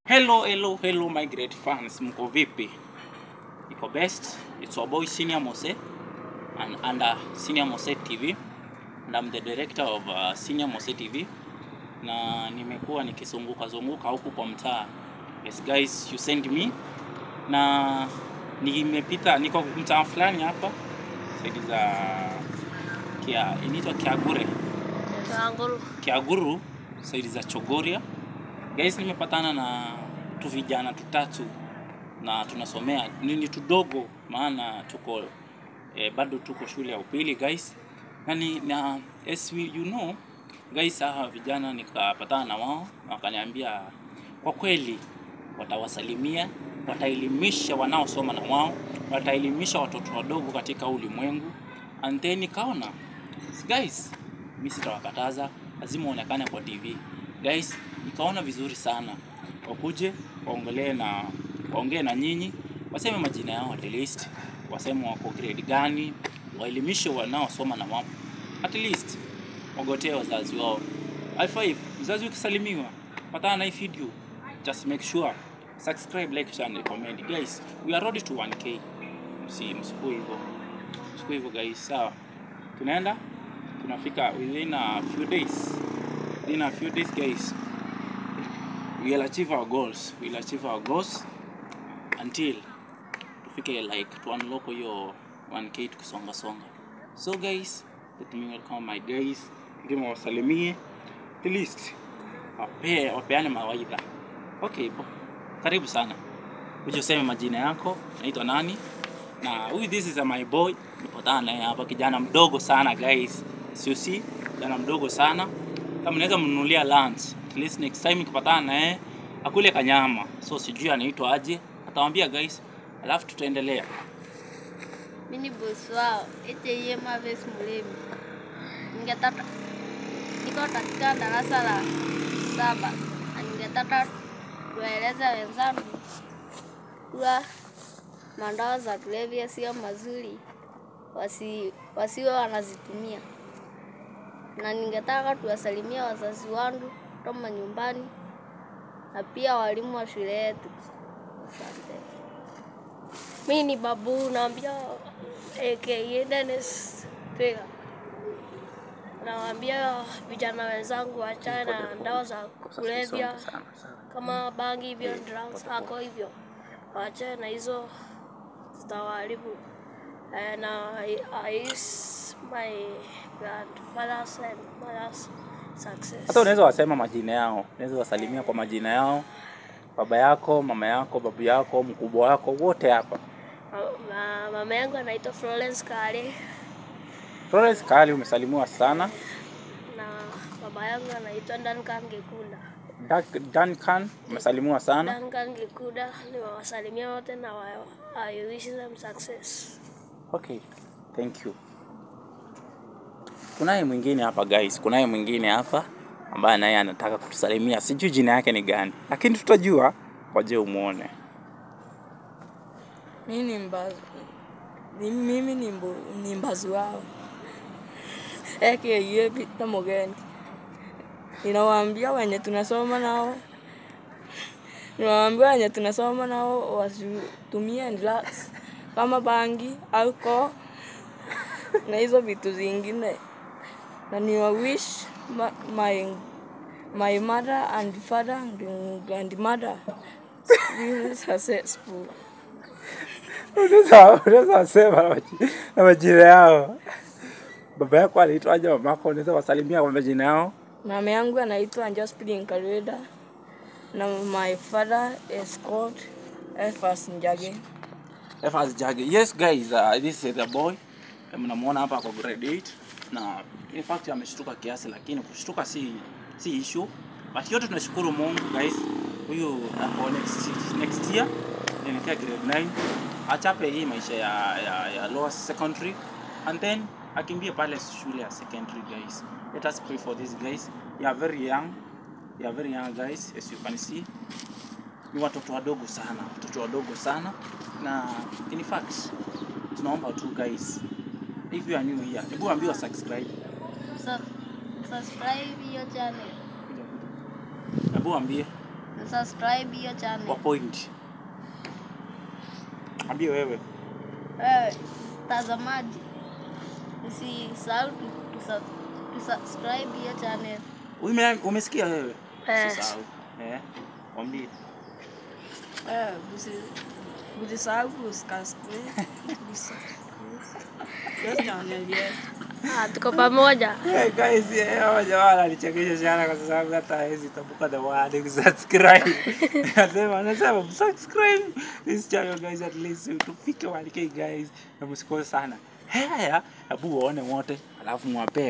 Hello my great fans, mko vipi? Iko best. It's your boy Senior Mose and under Senior Mose TV, and I'm the director of Senior Mose TV. Na nimekuwa nikizunguka huku kwa mtaa. Yes guys, you send me. Na nimepita niko mtaa fulani hapa. Side za inaitwa Kiaguru, side za Chogoria. Guys, nimepatana na tu vijana tutatu na tunasomea nini tudogo, maana tuko bado tuko shule ya upili guys. Na as you know guys, vijana nikapatana na wao wakaniambia kwa kweli watawasalimia, wataelimisha wanaosoma na wao, wataelimisha watoto wadogo katika ulimwengu. And then nikaona guys, mimi sitawakataza, lazima waonekane kwa TV. Guys, nikaona vizuri sana wakuje waongee na nyinyi, waseme majina yao at least, waseme wako grade gani, waelimishe wanaosoma na wao. At least wagotee wazazi wao. I5 mzazi ukisalimiwa patana na hii video, just make sure subscribe, like, share and comment. Guys, we are ready to 1k. Msiku hivyo guys, sawa. Tunafika within a few days. In a few days guys, we'll achieve our goals. Until tufike like to unlock your 1k kusonga. So guys, let me welcome my guys. Ndimo wasalimie at least wapeane mawaidha. Okay, karibu sana. Uje useme majina yako, naitwa nani? Na this is my boy. Nipatana naye hapa, kijana mdogo sana guys. See, kijana mdogo sana. Kama unaweza mnunulia lunch, at least next time nikipatana naye akule kanyama. So sijui anaitwa aje, atawaambia guys, alafu tutaendelea. Mimi boss wao, yeye Maves Mulemi. Niko katika darasa la 7. Ningetaka kueleza wenzangu kuwa madawa za kulevya sio mazuri, wasiwe wanazitumia. Na ningetaka tuwasalimia wazazi wangu kama nyumbani na pia walimu wa shule yetu. Asante. Mimi ni babu, naambia aka Dennis Tega. Nawaambia vijana wenzangu waachane na dawa za kulevya kama bangi hivyo, drugs hako hivyo. Waachane na hizo, zitawaharibu. And I is my grandfather's and mother's success. Hata unaweza wasema majina yao, unaweza wasalimia kwa majina yao. Baba yako, mama yako, babu yako, mkubwa wako, wote hapa. Mama yangu anaitwa Florence Kali, umesalimiwa sana. Na baba yangu anaitwa Duncan Gekunda. Duncan, umesalimiwa sana. Duncan Gekunda, niwasalimia wote na I wish them success. Okay, thank you. Kunaye mwingine hapa guys, ambaye naye anataka kutusalimia. Sijui jina yake ni gani, lakini tutajua waje umuone. Mimi ni mbazu wao. Yeye Victor Mogeni. Ninawaambia wenye tunasoma nao wasitumie drugs kama bangi, alcohol na hizo vitu zingine. Na ni wish my mother and father and grandmother be successful. Unaweza sema na majina yao. Baba yako anaitwaje, mama yako unaweza wasalimia kwa majina yao? Mama yangu anaitwa Josephine Kalweda na my father is called Efas Njage. Yes guys, this is the boy. Mnamuona hapa kwa grade 8 na in fact ameshtuka kiasi, lakini kushtuka si issue. But yote tunashukuru Mungu guys. Huyu hapo next year anaelekea grade 9. Achape hii maisha ya lower secondary and then akimbie pale shule ya secondary guys. Let us pray for these guys. They are very young guys, as you can see. Ni watoto wadogo sana. Na in fact tunaomba tu guys, if you are new here, hebu ambiwa subscribe Subscribe your channel. Hebu ambie. Subscribe hiyo channel. Kwa point. Ambie wewe. Tazamaji. Usisahau subscribe hiyo channel. Umesikia wewe? Usisahau. Mwambie. Usisahau kusubscribe. Yes, channel yetu. Tuko pamoja. Guys, jamaa ananichekesha sana kwa sababu hata hizi tabuka the word subscribe. Anasema subscribe this channel guys, at least tufike 1K guys. Na msikose sana. Haya, hebu waone wote alafu mwape